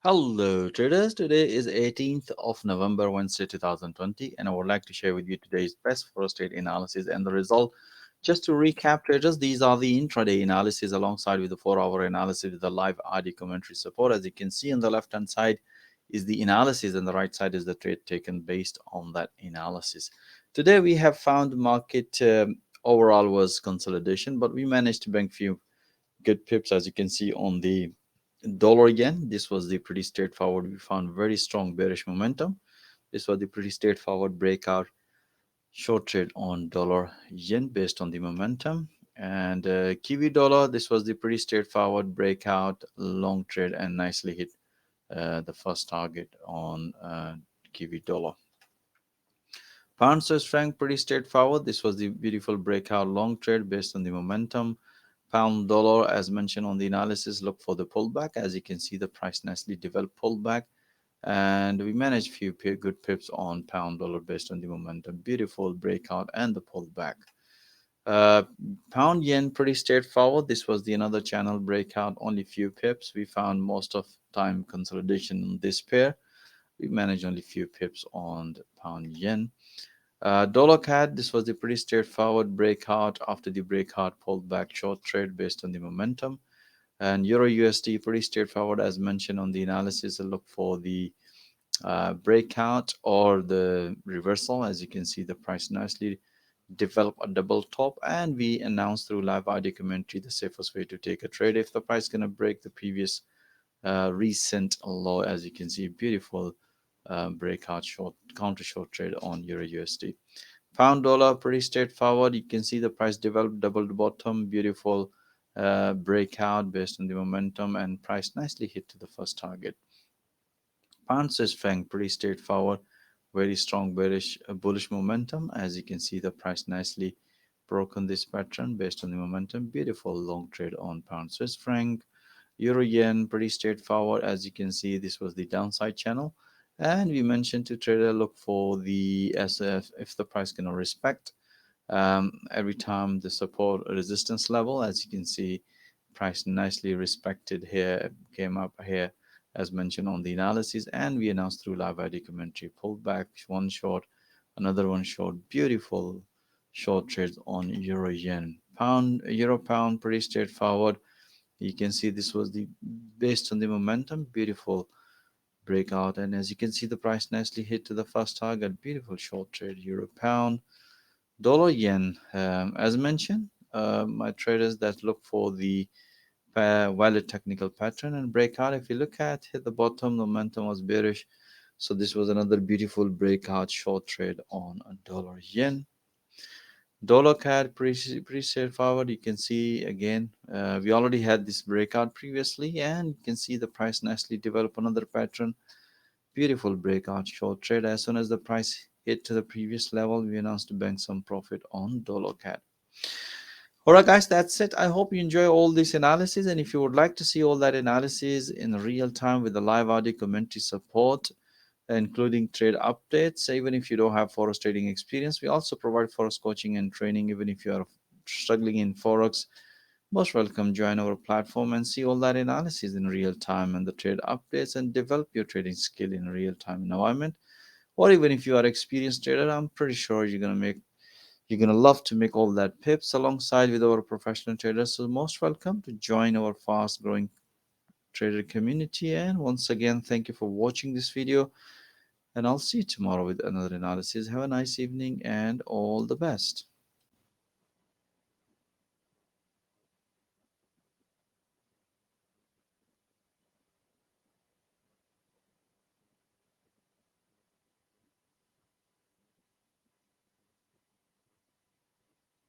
Hello traders, today is 18th of November, Wednesday 2020, and I would like to share with you today's best forex trade analysis and the result. Just to recap traders, these are the intraday analysis alongside with the 4-hour analysis with the live RD commentary support. As you can see on the left hand side is the analysis and the right side is the trade taken based on that analysis. Today we have found market overall was consolidation, but we managed to bank few good pips. As you can see on the dollar yen, this was the pretty straightforward. We found very strong bearish momentum. This was the pretty straightforward breakout short trade on dollar yen based on the momentum. And kiwi dollar, this was the pretty straightforward breakout long trade and nicely hit the first target on kiwi dollar. Pound Swiss franc, pretty straightforward. This was the beautiful breakout long trade based on the momentum. Pound dollar, as mentioned on the analysis, look for the pullback. As you can see, the price nicely developed pullback, and we managed few good pips on pound dollar based on the momentum. Beautiful breakout and the pullback. Uh, Pound yen, pretty straightforward. This was the another channel breakout, only few pips. We found most of time consolidation on this pair. We managed only few pips on the pound yen. Dollar CAD, this was a pretty straightforward breakout after the breakout pulled back short trade based on the momentum. And Euro USD, pretty straightforward as mentioned on the analysis. I look for the breakout or the reversal. As you can see, the price nicely develop a double top, and we announced through live audio commentary the safest way to take a trade if the price gonna break the previous recent low. As you can see, beautiful breakout short counter short trade on Euro USD. Pound dollar, pretty straightforward. You can see the price developed double the bottom, beautiful breakout based on the momentum, and price nicely hit to the first target. Pound Swiss franc, pretty straightforward, very strong bearish bullish momentum. As you can see, the price nicely broken this pattern based on the momentum. Beautiful long trade on pound Swiss franc. Euro yen, pretty straightforward. As you can see, this was the downside channel, and we mentioned to trader look for the SF if the price gonna respect every time the support resistance level. As you can see, price nicely respected here, came up here as mentioned on the analysis, and we announced through live ID commentary pulled back one short, another one short. Beautiful short trades on euro yen. Pound euro pound, pretty straightforward. You can see this was the based on the momentum, beautiful breakout, and as you can see the price nicely hit to the first target. Beautiful short trade euro pound. Dollar yen, as mentioned, my traders that look for the valid technical pattern and breakout. If you look at hit the bottom, the momentum was bearish, so this was another beautiful breakout short trade on a dollar yen. Dollar CAD, pretty straightforward. You can see again, we already had this breakout previously, and you can see the price nicely develop another pattern. Beautiful breakout short trade. As soon as the price hit to the previous level, we announced to bank some profit on dollar CAD. Alright guys, that's it. I hope you enjoy all this analysis, and if you would like to see all that analysis in real time with the live audio commentary support, including trade updates, even if you don't have forex trading experience, we also provide forex coaching and training. Even if you are struggling in forex, most welcome, join our platform and see all that analysis in real time and the trade updates and develop your trading skill in real time environment. Or even if you are experienced trader, I'm pretty sure you're gonna love to make all that pips alongside with our professional traders. So most welcome to join our fast growing trader community. And once again, thank you for watching this video, and I'll see you tomorrow with another analysis. Have a nice evening and all the best.